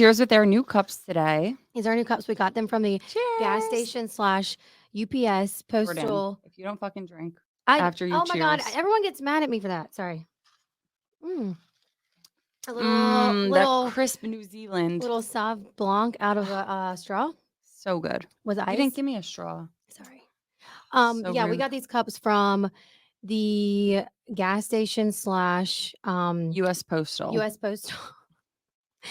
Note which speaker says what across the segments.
Speaker 1: cheers with our new cups today.
Speaker 2: These are new cups. We got them from the gas
Speaker 1: Cheers.
Speaker 2: station slash UPS
Speaker 1: Jordan,
Speaker 2: postal.
Speaker 1: if you don't fucking drink
Speaker 2: I
Speaker 1: after you
Speaker 2: oh my god,
Speaker 1: cheers.
Speaker 2: everyone gets mad at me for that. Sorry. A
Speaker 1: That crisp New Zealand.
Speaker 2: little Sauv Blanc out of a straw
Speaker 1: So good.
Speaker 2: with
Speaker 1: You didn't
Speaker 2: ice.
Speaker 1: give me a straw.
Speaker 2: Sorry.
Speaker 1: So
Speaker 2: Yeah, we
Speaker 1: rude.
Speaker 2: got these cups from the gas station slash
Speaker 1: U.S. Postal.
Speaker 2: US Postal.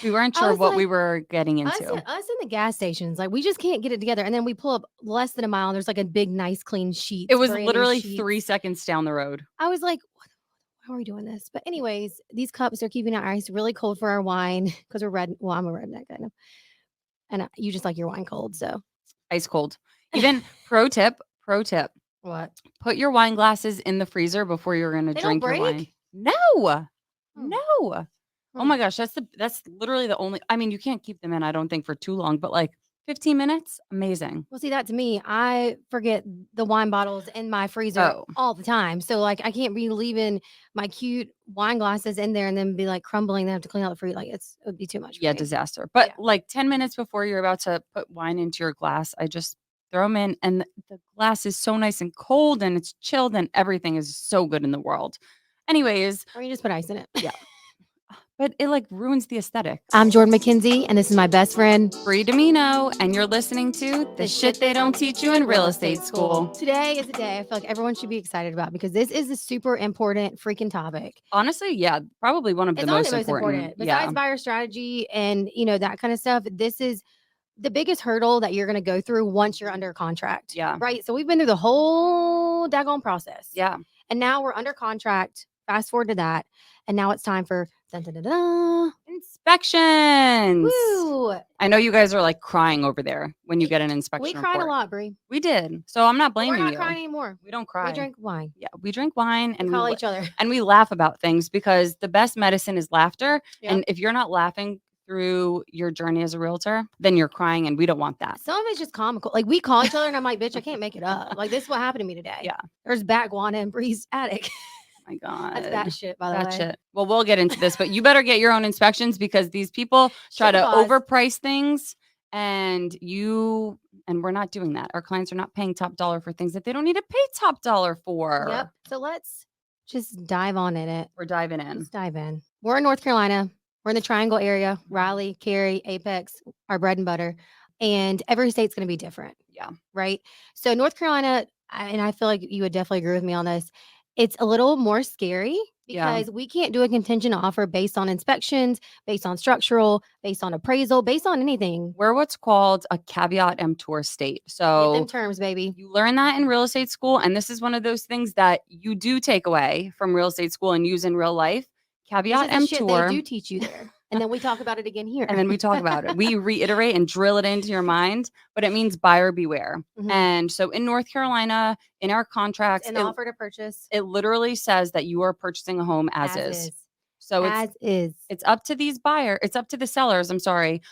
Speaker 1: We weren't
Speaker 2: I
Speaker 1: sure
Speaker 2: was
Speaker 1: what we
Speaker 2: like,
Speaker 1: were getting
Speaker 2: us,
Speaker 1: into.
Speaker 2: us in the gas stations, like we just can't get it together. And then we pull up less than a mile, and there's like a big, nice, clean sheets.
Speaker 1: It was
Speaker 2: brand new
Speaker 1: literally
Speaker 2: sheets.
Speaker 1: 3 seconds down the road.
Speaker 2: I was like, how are we doing this? But anyways, these cups are keeping our ice really cold for our wine because we're red. Well, I'm a redneck kind of, and you just like your wine cold. So
Speaker 1: Ice cold. Even pro tip,
Speaker 2: what?
Speaker 1: put your wine glasses in the freezer before you're going to
Speaker 2: They don't
Speaker 1: drink your wine.
Speaker 2: break?
Speaker 1: No.
Speaker 2: Hmm.
Speaker 1: No. Oh
Speaker 2: Hmm.
Speaker 1: my gosh, that's literally the only. I mean, you can't keep them in, I don't think, for too long, but like 15 minutes, amazing.
Speaker 2: Well, see, that to me, I forget the wine bottles in my freezer
Speaker 1: Oh.
Speaker 2: all the time. So, like, I can't be leaving my cute wine glasses in there and then be like crumbling. Then have to clean out the fruit. Like, it would be too much. For
Speaker 1: Yeah,
Speaker 2: me.
Speaker 1: disaster. But
Speaker 2: Yeah.
Speaker 1: like 10 minutes before you're about to put wine into your glass, I just throw them in, and the glass is so nice and cold and it's chilled and everything is so good in the world. Anyways,
Speaker 2: Or you just put ice in it.
Speaker 1: yeah. But it like ruins the aesthetics.
Speaker 2: I'm Jordan McKenzie, and this is my best friend,
Speaker 1: Bree Domino, and you're listening to The Shit They Don't Teach You in Real Estate School.
Speaker 2: Today is a day I feel like everyone should be excited about because this is a super important freaking topic.
Speaker 1: Honestly, yeah, probably one of the most important.
Speaker 2: Besides buyer strategy and that kind of stuff, this is the biggest hurdle that you're going to go through once you're under contract.
Speaker 1: Yeah.
Speaker 2: Right. So we've been through the whole daggone process.
Speaker 1: Yeah.
Speaker 2: And now we're under contract. Fast forward to that. And now it's time for
Speaker 1: inspections.
Speaker 2: Woo!
Speaker 1: I know you guys are like crying over there when you get an inspection
Speaker 2: We cried
Speaker 1: report.
Speaker 2: a lot, Brie.
Speaker 1: We did. So I'm not
Speaker 2: But
Speaker 1: blaming
Speaker 2: we're not
Speaker 1: you.
Speaker 2: crying anymore.
Speaker 1: We don't cry.
Speaker 2: We drink wine.
Speaker 1: Yeah, we drink wine and
Speaker 2: we call each other.
Speaker 1: And we laugh about things because the best medicine is laughter.
Speaker 2: Yep.
Speaker 1: And if you're not laughing through your journey as a realtor, then you're crying, and we don't want that.
Speaker 2: Some of it's just comical. Like we call each other and I'm like, bitch, I can't make it up. Like this is what happened to me today.
Speaker 1: Yeah.
Speaker 2: There's bat guana in Bree's attic.
Speaker 1: My God.
Speaker 2: That's that shit, by the way.
Speaker 1: That shit. Well, we'll get into this, but you better get your own inspections because these people try to overprice things, and we're not doing that. Our clients are not paying top dollar for things that they don't need to pay top dollar for.
Speaker 2: Yep. So let's just dive on in it.
Speaker 1: We're diving in.
Speaker 2: Let's dive in. We're in North Carolina. We're in the Triangle area, Raleigh, Cary, Apex, our bread and butter. And every state's going to be different.
Speaker 1: Yeah.
Speaker 2: Right. So North Carolina, and I feel like you would definitely agree with me on this, it's a little more scary because we can't do a contingent offer based on inspections, based on structural, based on appraisal, based on anything.
Speaker 1: We're what's called a caveat emptor state. So
Speaker 2: get them terms, baby.
Speaker 1: You learn that in real estate school. And this is one of those things that you do take away from real estate school and use in real life. Caveat emptor.
Speaker 2: Shit they do teach you there. And then we talk about it again here.
Speaker 1: And then we talk about it. We reiterate and drill it into your mind, but it means buyer beware.
Speaker 2: Mhm.
Speaker 1: And so in North Carolina, in our contracts,
Speaker 2: an offer to purchase,
Speaker 1: it literally says that you are purchasing a home as is. So it's up to it's up to the sellers, I'm sorry,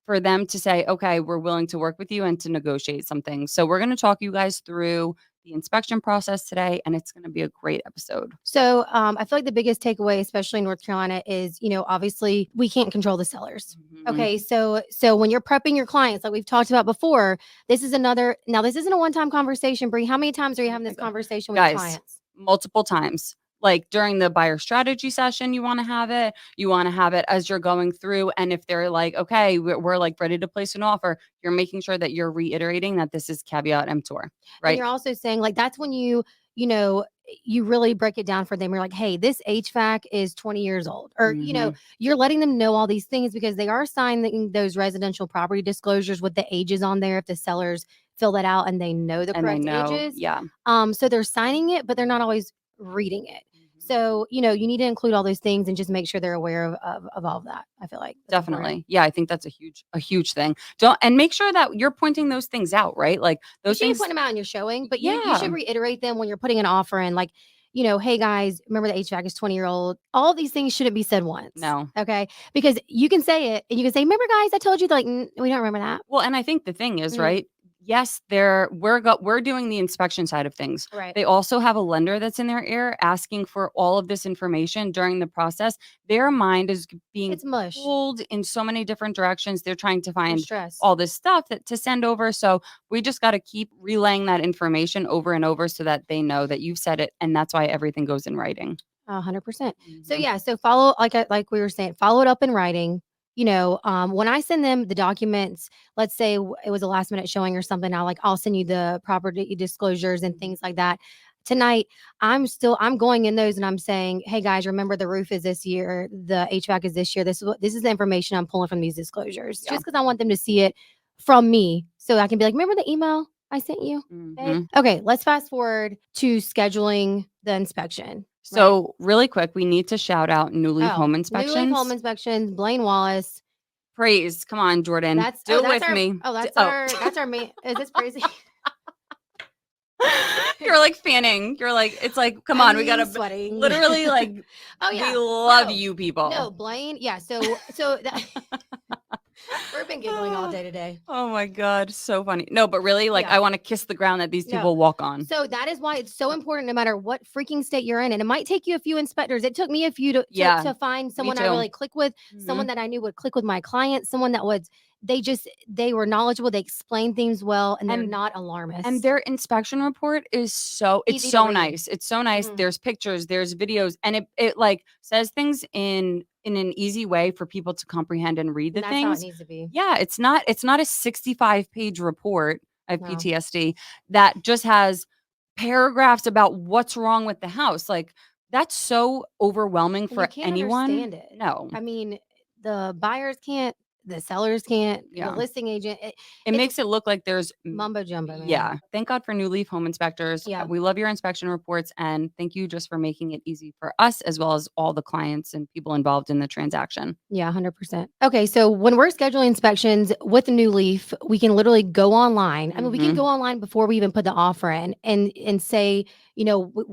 Speaker 1: for them to say, okay, we're willing to work with you and to negotiate something. So we're going to talk you guys through the inspection process today, and it's going to be a great episode.
Speaker 2: So I feel like the biggest takeaway, especially in North Carolina, is, obviously we can't control the sellers. Mm-hmm. Okay. So when you're prepping your clients, like we've talked about before, this isn't a one-time conversation, Brie. How many times are you having this conversation with your clients?
Speaker 1: Multiple times. Like during the buyer strategy session, you want to have it. You want to have it as you're going through. And if they're like, okay, we're like ready to place an offer, you're making sure that you're reiterating that this is caveat emptor, right?
Speaker 2: And you're also saying like, that's when you really break it down for them. You're like, hey, this HVAC is 20 years old. Or, you're letting them know all these things because they are signing those residential property disclosures with the ages on there if the sellers fill that out and they know the correct ages.
Speaker 1: Yeah.
Speaker 2: So they're signing it, but they're not always reading it. So, you need to include all those things and just make sure they're aware of all of that. I feel like
Speaker 1: definitely.
Speaker 2: Important.
Speaker 1: Yeah. I think that's a huge thing. And make sure that you're pointing those things out, right? Like those things.
Speaker 2: You point them out in your showing, but you should reiterate them when you're putting an offer in, like, hey guys, remember the HVAC is 20-year-old. All these things shouldn't be said once.
Speaker 1: No.
Speaker 2: Okay. Because you can say it and you can say, remember guys, I told you, like, we don't remember that.
Speaker 1: Well, and I think the thing is, right? yes, we're doing the inspection side of things.
Speaker 2: Right.
Speaker 1: They also have a lender that's in their ear asking for all of this information during the process. Their mind is being
Speaker 2: It's mush.
Speaker 1: pulled in so many different directions. They're trying to
Speaker 2: They're
Speaker 1: find
Speaker 2: stressed.
Speaker 1: all this stuff to send over. So we just got to keep relaying that information over and over so that they know that you've said it, and that's why everything goes in writing.
Speaker 2: 100%. So
Speaker 1: Mhm.
Speaker 2: yeah, so follow like we were saying, follow it up in writing. When I send them the documents, let's say it was a last minute showing or something, I'll send you the property disclosures and things like that. Tonight, I'm going in those and I'm saying, hey guys, remember the roof is this year, the HVAC is this year. This is the information I'm pulling from these disclosures,
Speaker 1: Yeah.
Speaker 2: just because I want them to see it from me, so I can be like, remember the email I sent you?
Speaker 1: Mhm.
Speaker 2: Okay, let's fast forward to scheduling the inspection.
Speaker 1: So really quick, we need to shout out New Leaf Home
Speaker 2: New Leaf Home
Speaker 1: Inspections.
Speaker 2: Inspections, Blaine Wallace.
Speaker 1: Praise. Come on, Jordan. Do it with me.
Speaker 2: That's our main. Is this crazy?
Speaker 1: You're like fanning. You're like, it's like, come on, we gotta
Speaker 2: sweating.
Speaker 1: literally like,
Speaker 2: Oh yeah,
Speaker 1: we love
Speaker 2: No.
Speaker 1: you people.
Speaker 2: No, Blaine. Yeah. We've been giggling all day today.
Speaker 1: Oh my God. So funny. No, but really, like,
Speaker 2: Yeah.
Speaker 1: I want to kiss the ground that these
Speaker 2: No.
Speaker 1: people walk on.
Speaker 2: So that is why it's so important, no matter what freaking state you're in. And it might take you a few inspectors. It took me a few to find someone I
Speaker 1: too.
Speaker 2: really click with, someone that I knew would click with my clients, someone that was, they were knowledgeable, they explained things well, and they're not alarmist.
Speaker 1: And their inspection report is it's
Speaker 2: Easy to
Speaker 1: so
Speaker 2: read.
Speaker 1: nice. It's so nice. There's pictures, there's videos, and it like says things in an easy way for people to comprehend and read the
Speaker 2: That's
Speaker 1: things.
Speaker 2: how it needs to be.
Speaker 1: Yeah, it's not a 65-page report of
Speaker 2: No.
Speaker 1: PTSD that just has paragraphs about what's wrong with the house. Like, that's so overwhelming
Speaker 2: And
Speaker 1: for
Speaker 2: you can't
Speaker 1: anyone.
Speaker 2: understand it.
Speaker 1: No.
Speaker 2: I mean, the buyers can't, the sellers can't,
Speaker 1: Yeah.
Speaker 2: the listing agent.
Speaker 1: It makes it look like there's
Speaker 2: mumbo jumbo, man.
Speaker 1: Yeah. Thank God for New Leaf Home Inspectors.
Speaker 2: Yeah.
Speaker 1: We love your inspection reports, and thank you just for making it easy for us as well as all the clients and people involved in the transaction.
Speaker 2: Yeah, 100%. Okay, so when we're scheduling inspections with New Leaf, we can literally go online. I mean, we can go online before we even put the offer in and say,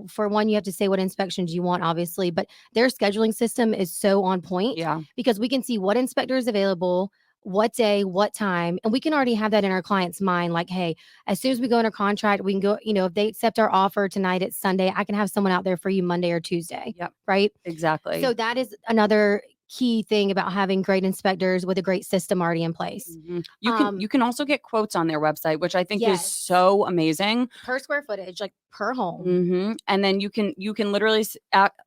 Speaker 2: for one, you have to say what inspections you want, obviously, but their scheduling system is so on point.
Speaker 1: Yeah.
Speaker 2: Because we can see what inspector is available, what day, what time, and we can already have that in our client's mind. Like, hey, as soon as we go under contract, we can go, if they accept our offer tonight, it's Sunday, I can have someone out there for you Monday or Tuesday.
Speaker 1: Yep.
Speaker 2: Right?
Speaker 1: Exactly.
Speaker 2: So that is another key thing about having great inspectors with a great system already in place.
Speaker 1: You can also get quotes on their website, which I think is so amazing.
Speaker 2: Per square footage, like per home.
Speaker 1: And then you can literally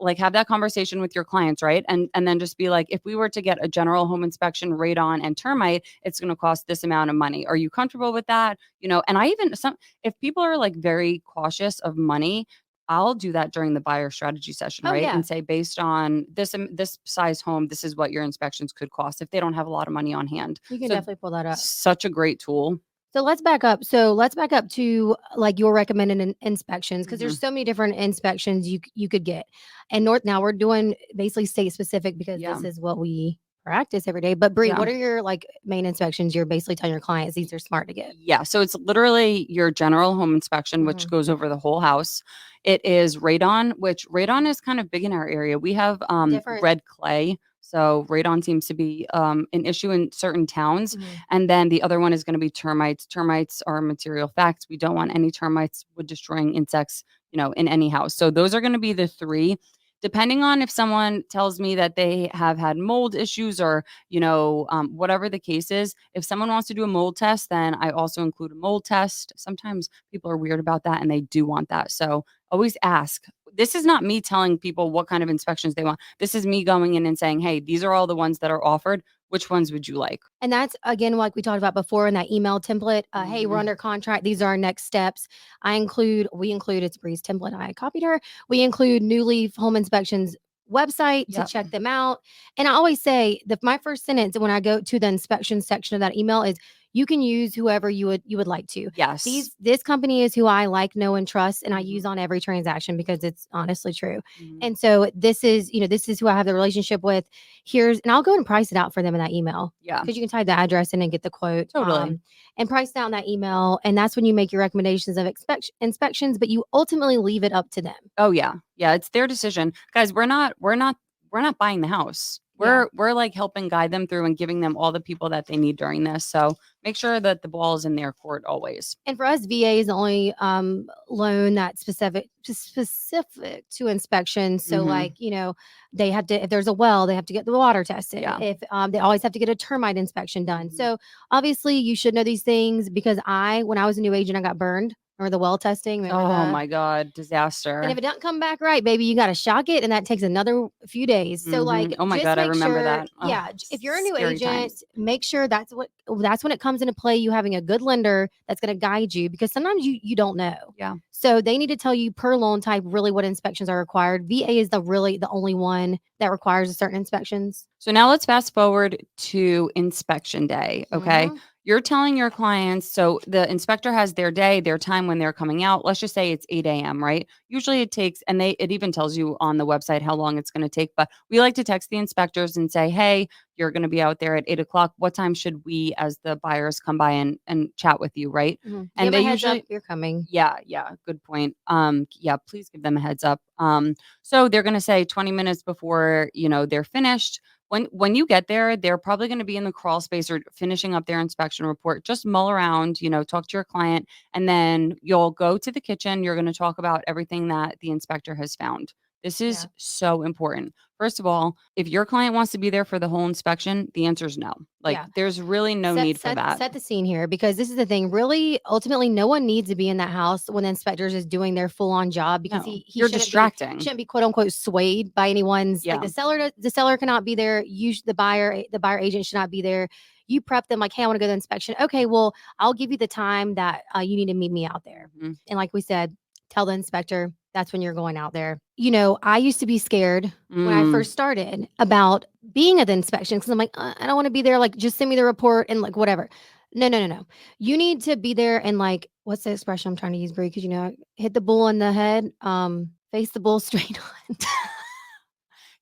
Speaker 1: like have that conversation with your clients, right? And then just be like, if we were to get a general home inspection, radon and termite, it's going to cost this amount of money. Are you comfortable with that? And I even if people are like very cautious of money, I'll do that during the buyer strategy session, right?
Speaker 2: Yeah.
Speaker 1: And say, based on this size home, this is what your inspections could cost if they don't have a lot of money on hand.
Speaker 2: You can definitely pull that up.
Speaker 1: Such a great tool.
Speaker 2: So let's back up. To like your recommended inspections, because there's so many different inspections you could get. And now we're doing basically state specific because this is what we practice every day. But Bree, what are your like main inspections you're basically telling your clients these are smart to get?
Speaker 1: Yeah, so it's literally your general home inspection, which goes over the whole house. It is radon, which radon is kind of big in our area. We have red clay. So radon seems to be an issue in certain towns. And then the other one is going to be termites. Termites are a material fact. We don't want any termites with destroying insects, in any house. So those are going to be the three. Depending on if someone tells me that they have had mold issues or, whatever the case is, if someone wants to do a mold test, then I also include a mold test. Sometimes people are weird about that and they do want that. So always ask. This is not me telling people what kind of inspections they want. This is me going in and saying, hey, these are all the ones that are offered. Which ones would you like?
Speaker 2: And that's, again, like we talked about before in that email template. Hey, we're under contract. These are our next steps. We include, it's Bree's template. I copied her. We include New Leaf Home Inspections website to check them out. And I always say that my first sentence when I go to the inspection section of that email is, you can use whoever you would like to.
Speaker 1: Yes.
Speaker 2: This company is who I like, know, and trust, and I use on every transaction because it's honestly true. And so this is who I have the relationship with. And I'll go and price it out for them in that email.
Speaker 1: Yeah.
Speaker 2: Because you can type the address in and get the quote.
Speaker 1: Totally.
Speaker 2: And price down that email. And that's when you make your recommendations of inspections, but you ultimately leave it up to them.
Speaker 1: Oh yeah. Yeah. It's their decision. Guys, we're not buying the house. we're like helping guide them through and giving them all the people that they need during this. So make sure that the ball is in their court always.
Speaker 2: And for us, VA is the only loan that's specific to inspection. So, like, they have to, if there's a well, they have to get the water tested.
Speaker 1: Yeah.
Speaker 2: If they always have to get a termite inspection done.
Speaker 1: Mhm.
Speaker 2: So, obviously, you should know these things because when I was a new agent, I got burned. Or the well testing. Remember
Speaker 1: Oh
Speaker 2: that?
Speaker 1: my God, disaster.
Speaker 2: And if it doesn't come back right, baby, you got to shock it, and that takes another few days. So, like,
Speaker 1: Oh my
Speaker 2: just
Speaker 1: God, I
Speaker 2: make
Speaker 1: remember
Speaker 2: sure,
Speaker 1: that.
Speaker 2: yeah, if you're a new
Speaker 1: Scary
Speaker 2: agent,
Speaker 1: times.
Speaker 2: make sure that's when it comes into play. You having a good lender that's going to guide you because sometimes you don't know.
Speaker 1: Yeah.
Speaker 2: So they need to tell you per loan type really what inspections are required. VA is the only one that requires a certain inspections.
Speaker 1: So now let's fast forward to inspection day. Okay.
Speaker 2: Mhm.
Speaker 1: You're telling your clients, so the inspector has their day, their time when they're coming out. Let's just say it's 8 a.m., right? Usually it takes, and it even tells you on the website how long it's going to take. But we like to text the inspectors and say, hey, you're going to be out there at 8 o'clock. What time should we, as the buyers, come by and chat with you, right?
Speaker 2: Mhm.
Speaker 1: And
Speaker 2: Give
Speaker 1: they
Speaker 2: a heads
Speaker 1: usually,
Speaker 2: up you're coming.
Speaker 1: yeah, good point. Yeah, please give them a heads up. So they're going to say 20 minutes before, they're finished. When you get there, they're probably going to be in the crawl space or finishing up their inspection report. Just mull around, talk to your client, and then you'll go to the kitchen. You're going to talk about everything that the inspector has found. This is so important. First of all, if your client wants to be there for the whole inspection, the answer is no. Like, there's really no need for that.
Speaker 2: Set the scene here because this is the thing. Really, ultimately, no one needs to be in that house when the inspectors is doing their full on job because
Speaker 1: No,
Speaker 2: he
Speaker 1: you're
Speaker 2: shouldn't
Speaker 1: distracting.
Speaker 2: shouldn't be quote unquote swayed by anyone's like
Speaker 1: Yeah.
Speaker 2: the seller cannot be there. The buyer agent should not be there. You prep them like, hey, I want to go to the inspection. Okay, well, I'll give you the time that you need to meet me out there.
Speaker 1: Mhm.
Speaker 2: And like we said, tell the inspector that's when you're going out there. I used to be scared when I first started about being at the inspection because I'm like, I don't want to be there. Like, just send me the report and like whatever. No, no, no, no. You need to be there and like, what's the expression I'm trying to use, Brie? Because hit the bull in the head, face the bull straight on.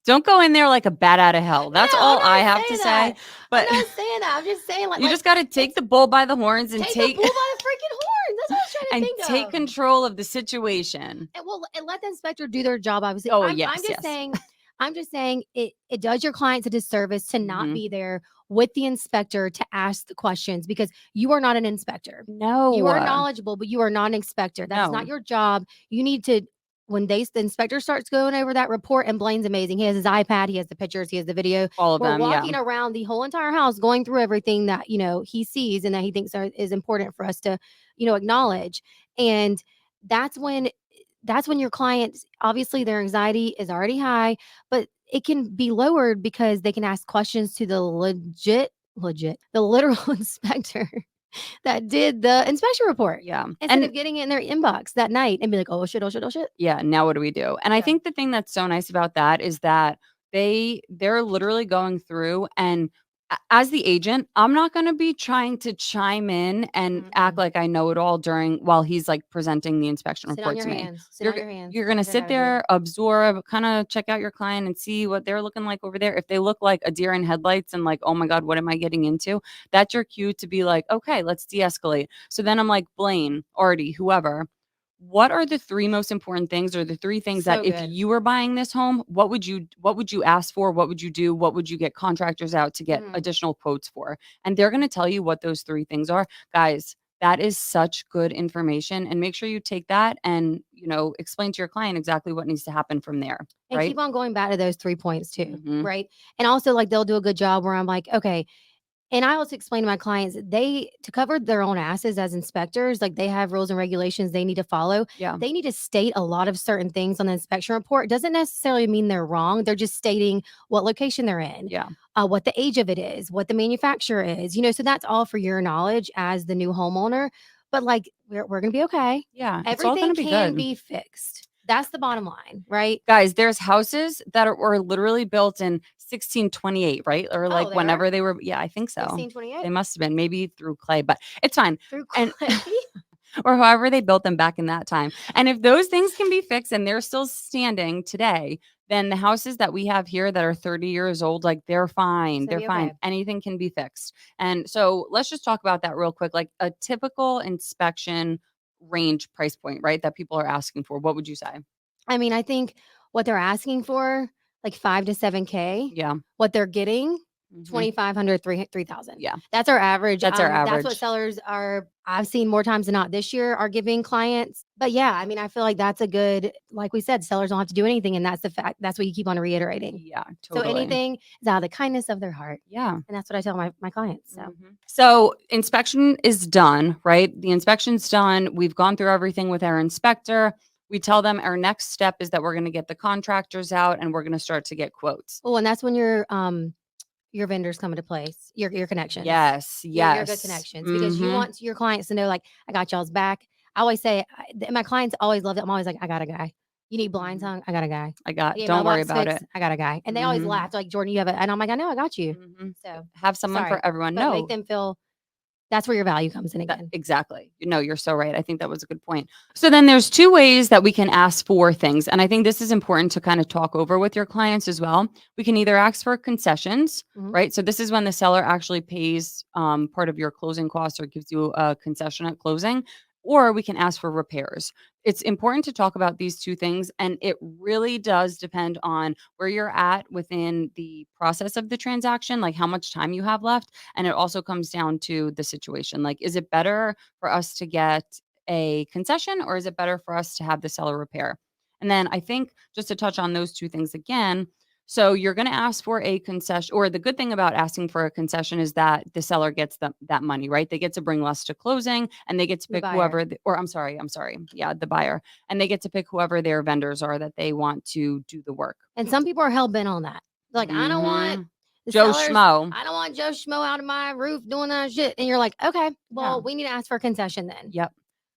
Speaker 1: Don't go in there like a bat out of hell. That's
Speaker 2: No,
Speaker 1: all I have to say.
Speaker 2: I'm
Speaker 1: But
Speaker 2: not saying that. I'm just saying
Speaker 1: you just got to take the bull by the horns and
Speaker 2: take the bull by the freaking horn. That's what I was trying to
Speaker 1: and
Speaker 2: think
Speaker 1: take
Speaker 2: of.
Speaker 1: control of the situation.
Speaker 2: And let the inspector do their job. Obviously,
Speaker 1: Oh,
Speaker 2: I'm
Speaker 1: yes,
Speaker 2: just
Speaker 1: yes.
Speaker 2: saying. I'm just saying it does your clients a disservice to not
Speaker 1: Mhm.
Speaker 2: be there with the inspector to ask the questions because you are not an inspector.
Speaker 1: No.
Speaker 2: You are knowledgeable, but you are not an inspector. That's not
Speaker 1: No.
Speaker 2: your job. You need to the inspector starts going over that report, and Blaine's amazing. He has his iPad, he has the pictures, he has the video.
Speaker 1: All of
Speaker 2: We're
Speaker 1: them, yeah.
Speaker 2: walking around the whole entire house, going through everything that he sees and that he thinks is important for us to acknowledge. And that's when your clients obviously their anxiety is already high, but it can be lowered because they can ask questions to the the literal inspector that did the inspection report.
Speaker 1: Yeah.
Speaker 2: Instead of getting it in their inbox that night and be like, oh shit, oh shit, oh shit.
Speaker 1: Yeah, now what do we do? And I think the thing that's so nice about that is that they're literally going through and as the agent, I'm not going to be trying to chime in and act like I know it all while he's like presenting the inspection
Speaker 2: Sit on
Speaker 1: report
Speaker 2: your
Speaker 1: to me.
Speaker 2: hands. Sit on your hands.
Speaker 1: You're going to
Speaker 2: That's what I
Speaker 1: sit
Speaker 2: would do.
Speaker 1: there, absorb, kind of check out your client and see what they're looking like over there. If they look like a deer in headlights and like, oh my God, what am I getting into? That's your cue to be like, okay, let's de-escalate. So then I'm like, Blaine, Artie, whoever, what are the three most important things or the three things that
Speaker 2: So
Speaker 1: if
Speaker 2: good.
Speaker 1: you were buying this home, what would you ask for? What would you do? What would you get contractors out to get additional quotes for? And they're going to tell you what those three things are. Guys, that is such good information and make sure you take that and, explain to your client exactly what needs to happen from there,
Speaker 2: And
Speaker 1: right?
Speaker 2: keep on going back to those 3 points too,
Speaker 1: Mhm.
Speaker 2: right? And also like they'll do a good job where I'm like, okay, and I also explain to my clients to cover their own asses as inspectors, like they have rules and regulations they need to follow.
Speaker 1: Yeah.
Speaker 2: They need to state a lot of certain things on the inspection report. It doesn't necessarily mean they're wrong. They're just stating what location they're in,
Speaker 1: Yeah.
Speaker 2: what the age of it is, what the manufacturer is, so that's all for your knowledge as the new homeowner. But like we're gonna be okay.
Speaker 1: Yeah. It's all
Speaker 2: Everything
Speaker 1: going to be
Speaker 2: can
Speaker 1: good.
Speaker 2: be fixed. That's the bottom line, right?
Speaker 1: Guys, there's houses that were literally built in 1628, right? Or like
Speaker 2: Oh, they were
Speaker 1: whenever they were. Yeah, I think so.
Speaker 2: 1628
Speaker 1: They must have been maybe through clay, but it's fine.
Speaker 2: through
Speaker 1: And
Speaker 2: clay.
Speaker 1: or however they built them back in that time. And if those things can be fixed and they're still standing today, then the houses that we have here that are 30 years old, like they're fine. They're fine.
Speaker 2: Okay.
Speaker 1: Anything can be fixed. And so let's just talk about that real quick. Like a typical inspection range price point, right? That people are asking for. What would you say?
Speaker 2: I mean, I think what they're asking for, like 5 to 7K,
Speaker 1: Yeah.
Speaker 2: what they're getting,
Speaker 1: Mhm.
Speaker 2: 2,500, 3,000.
Speaker 1: Yeah.
Speaker 2: That's our average.
Speaker 1: That's our
Speaker 2: That's what
Speaker 1: average.
Speaker 2: sellers are, I've seen more times than not this year, are giving clients. But yeah, I mean, I feel like that's a good, like we said, sellers don't have to do anything. And that's the fact. That's what you keep on reiterating.
Speaker 1: Yeah,
Speaker 2: So
Speaker 1: totally.
Speaker 2: anything is out of the kindness of their heart.
Speaker 1: Yeah.
Speaker 2: And that's what I tell my clients. So
Speaker 1: So inspection is done, right? The inspection's done. We've gone through everything with our inspector. We tell them our next step is that we're going to get the contractors out and we're going to start to get quotes.
Speaker 2: well, and that's when your vendors come into place, your connections.
Speaker 1: Yes,
Speaker 2: Your good
Speaker 1: yes.
Speaker 2: connections, because you want your clients to know, like, I got y'all's back. I always say, my clients always love it. I'm always like, I got a guy. You need blinds hung? I got a guy.
Speaker 1: Don't worry about it.
Speaker 2: I got a guy. And they always laugh. Like, Jordan, you have it. And I'm like, I know, I got you. So
Speaker 1: Have someone
Speaker 2: sorry,
Speaker 1: for everyone.
Speaker 2: but
Speaker 1: No,
Speaker 2: make them feel that's where your value comes in again.
Speaker 1: exactly. No, you're so right. I think that was a good point. So then there's two ways that we can ask for things. And I think this is important to kind of talk over with your clients as well. We can either ask for concessions, right? So this is when the seller actually pays part of your closing costs or gives you a concession at closing, or we can ask for repairs. It's important to talk about these two things. And it really does depend on where you're at within the process of the transaction, like how much time you have left. And it also comes down to the situation. Like, is it better for us to get a concession or is it better for us to have the seller repair? And then I think just to touch on those two things again, so you're going to ask for a concession, or the good thing about asking for a concession is that the seller gets that money, right? They get to bring less to closing and they get to pick whoever, or I'm sorry. Yeah, the buyer. And they get to pick whoever their vendors are that they want to do the work.
Speaker 2: And some people are hell bent on that. Like, I don't want
Speaker 1: Joe Schmo.
Speaker 2: I don't want Joe Schmo out of my roof doing that shit. And you're like, okay, well, we need to ask for a concession then.
Speaker 1: Yep.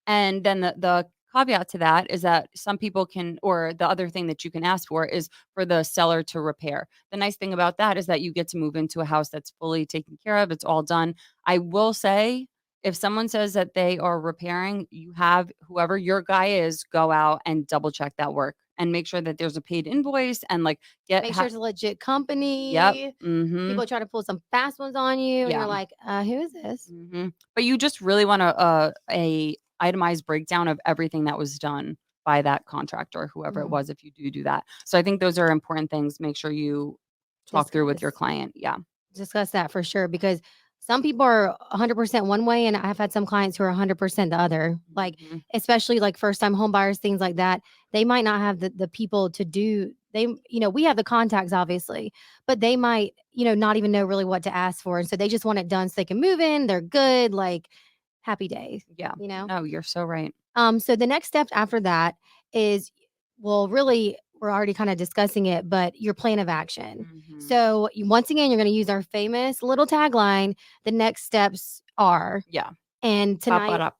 Speaker 1: And then the caveat to that is that some people can, or the other thing that you can ask for is for the seller to repair. The nice thing about that is that you get to move into a house that's fully taken care of. It's all done. I will say, if someone says that they are repairing, you have whoever your guy is go out and double check that work and make sure that there's a paid invoice and like
Speaker 2: make sure it's a legit company.
Speaker 1: Yep.
Speaker 2: People try to pull some fast ones on you, and you're like, who is this?
Speaker 1: But you just really want a itemized breakdown of everything that was done by that contractor, whoever it was, if you do that. So I think those are important things. Make sure you talk through with your client. Yeah.
Speaker 2: Discuss that for sure, because some people are 100% one way, and I've had some clients who are 100% the other. Like, especially like first time home buyers, things like that. They might not have the people to do. We have the contacts obviously, but they might, not even know really what to ask for, and so they just want it done so they can move in. They're good, like happy days.
Speaker 1: Yeah. No, you're so right.
Speaker 2: So the next step after that is, well, really, we're already kind of discussing it, but your plan of action. So once again, you're going to use our famous little tagline. The next steps are.
Speaker 1: Yeah.
Speaker 2: And tonight,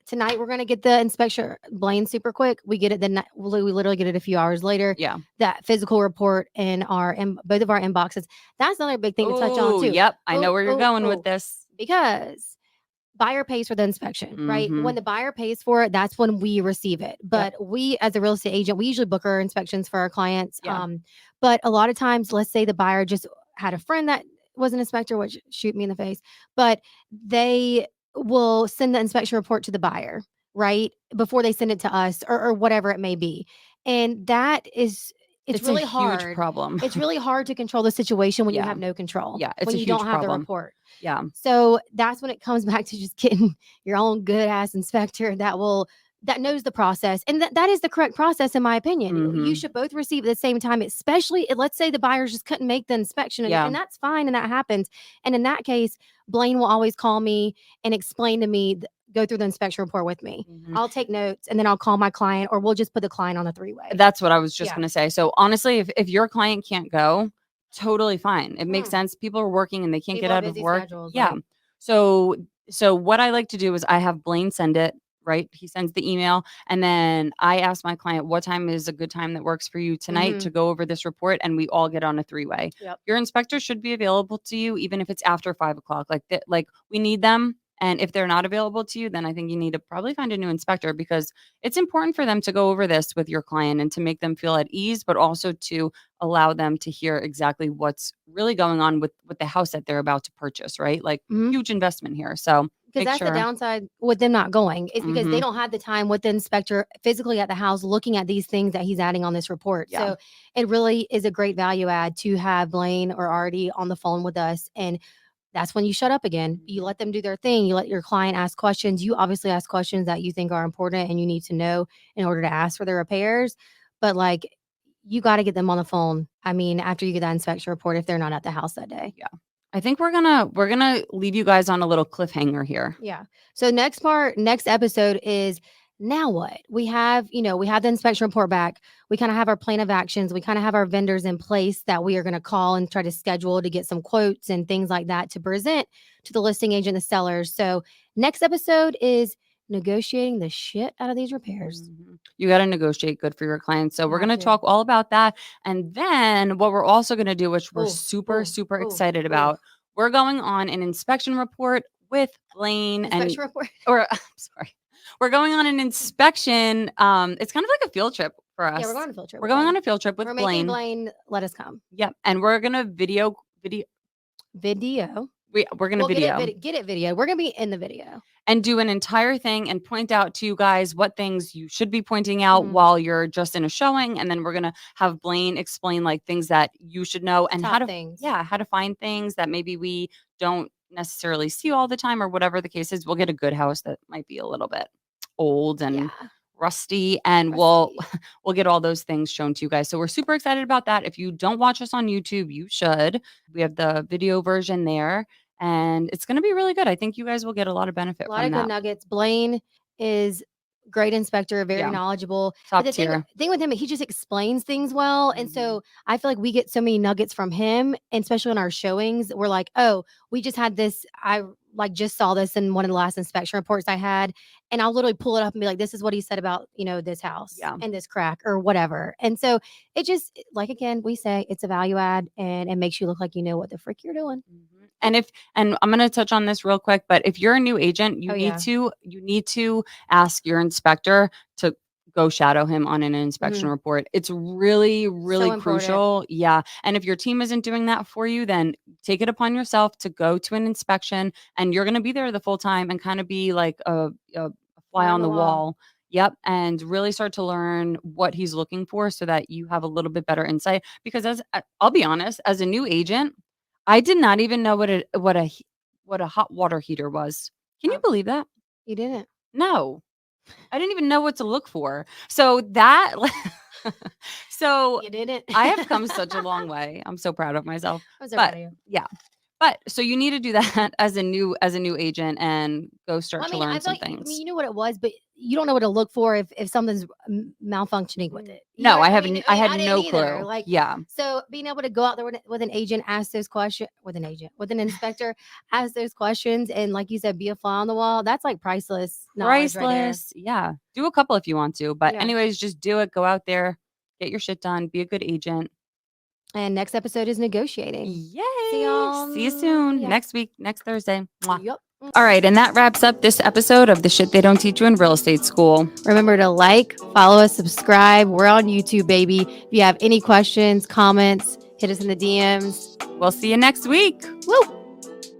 Speaker 2: tonight we're going to get the inspection Blaine super quick. We get it we literally get it a few hours later.
Speaker 1: Yeah.
Speaker 2: That physical report in both of our inboxes. That's another big thing to touch on too.
Speaker 1: Yep. I know where you're going with this.
Speaker 2: Because buyer pays for the inspection, right? When the buyer pays for it, that's when we receive it. But we, as a real estate agent, we usually book our inspections for our clients.
Speaker 1: Yeah.
Speaker 2: But a lot of times, let's say the buyer just had a friend that was an inspector, which shoot me in the face, but they will send the inspection report to the buyer, right? Before they send it to us or whatever it may be. And that is, it's really
Speaker 1: a
Speaker 2: hard.
Speaker 1: Huge problem.
Speaker 2: It's really hard to control the situation when you have no control.
Speaker 1: Yeah. It's
Speaker 2: when
Speaker 1: a
Speaker 2: you
Speaker 1: huge
Speaker 2: don't have
Speaker 1: problem.
Speaker 2: the report.
Speaker 1: Yeah.
Speaker 2: So that's when it comes back to just getting your own good ass inspector that knows the process. And that is the correct process, in my opinion. You should both receive at the same time, especially let's say the buyers just couldn't make the inspection. And that's fine. And that happens. And in that case, Blaine will always call me and explain to me, go through the inspection report with me. I'll take notes and then I'll call my client, or we'll just put the client on a 3-way.
Speaker 1: That's what I was just going to say. So honestly, if your client can't go, totally fine. It makes sense. People are working and they can't get out of work.
Speaker 2: Schedules,
Speaker 1: yeah.
Speaker 2: Right?
Speaker 1: So what I like to do is I have Blaine send it, right? He sends the email and then I ask my client, what time is a good time that works for you tonight to go over this report? And we all get on a 3-way.
Speaker 2: Yep.
Speaker 1: Your inspector should be available to you, even if it's after 5:00. Like we need them. And if they're not available to you, then I think you need to probably find a new inspector, because it's important for them to go over this with your client and to make them feel at ease, but also to allow them to hear exactly what's really going on with the house that they're about to purchase, right? Like huge investment here. So
Speaker 2: Because that's the downside with them not going. It's because they don't have the time with the inspector physically at the house looking at these things that he's adding on this report. Yeah. So it really is a great value add to have Blaine or Artie on the phone with us. And that's when you shut up again. You let them do their thing. You let your client ask questions. You obviously ask questions that you think are important and you need to know in order to ask for the repairs. But like, you got to get them on the phone. I mean, after you get that inspection report, if they're not at the house that day.
Speaker 1: Yeah. I think we're gonna leave you guys on a little cliffhanger here.
Speaker 2: Yeah. So next episode is now what? We have the inspection report back. We kind of have our plan of actions. We kind of have our vendors in place that we are going to call and try to schedule to get some quotes and things like that to present to the listing agent, the sellers. So next episode is negotiating the shit out of these repairs.
Speaker 1: You got to negotiate good for your clients. So we're going to talk all about that. And then what we're also going to do, which we're super excited about, we're going on an inspection report with Blaine or I'm sorry. We're going on an inspection. It's kind of like a field trip for us.
Speaker 2: Yeah, we're going on a field trip.
Speaker 1: We're going on a field trip with Blaine.
Speaker 2: We're making Blaine let us come.
Speaker 1: Yep. And we're going to video. We're going to video.
Speaker 2: Get it video. We're going to be in the video.
Speaker 1: And do an entire thing and point out to you guys what things you should be pointing out while you're just in a showing. And then we're going to have Blaine explain like things that you should know and how to find things that maybe we don't necessarily see all the time or whatever the case is. We'll get a good house that might be a little bit old and rusty, and we'll get all those things shown to you guys. So we're super excited about that. If you don't watch us on YouTube, you should. We have the video version there, and it's going to be really good. I think you guys will get a lot of benefit from that. A lot of
Speaker 2: good nuggets. Blaine is great inspector, very knowledgeable.
Speaker 1: Top tier.
Speaker 2: Thing with him, he just explains things well. And so I feel like we get so many nuggets from him, and especially in our showings. We're like, oh, we just had this. I just saw this in one of the last inspection reports I had. And I'll literally pull it up and be like, this is what he said about, this house and this crack or whatever. And so it just, like, again, we say it's a value add and it makes you look like you know what the frick you're doing.
Speaker 1: And I'm going to touch on this real quick, but if you're a new agent, you need to ask your inspector to go shadow him on an inspection report. It's really, really so crucial. Yeah. And if your team isn't doing that for you, then take it upon yourself to go to an inspection, and you're going to be there the full time and kind of be like a fly on the wall. Yep. And really start to learn what he's looking for so that you have a little bit better insight. Because I'll be honest, as a new agent, I did not even know what a hot water heater was. Can you believe that?
Speaker 2: You didn't?
Speaker 1: No. I didn't even know what to look for. So that
Speaker 2: you didn't.
Speaker 1: I have come such a long way. I'm so proud of myself.
Speaker 2: I'm so proud of you.
Speaker 1: Yeah. But so you need to do that as a new agent and go start to learn some things.
Speaker 2: I mean, you know what it was, but you don't know what to look for if something's malfunctioning with it.
Speaker 1: No, I had no clue.
Speaker 2: Like, so being able to go out there with an agent, ask those questions with an inspector, ask those questions, and like you said, be a fly on the wall. That's like priceless.
Speaker 1: Priceless. Yeah. Do a couple if you want to, but anyways, just do it. Go out there, get your shit done, be a good agent.
Speaker 2: And next episode is negotiating.
Speaker 1: Yay. See you soon. Next week, next Thursday. Mwah.
Speaker 2: Yep.
Speaker 1: All right. And that wraps up this episode of The Shit They Don't Teach You in Real Estate School.
Speaker 2: Remember to like, follow us, subscribe. We're on YouTube, baby. If you have any questions, comments, hit us in the DMs.
Speaker 1: We'll see you next week.
Speaker 2: Woo.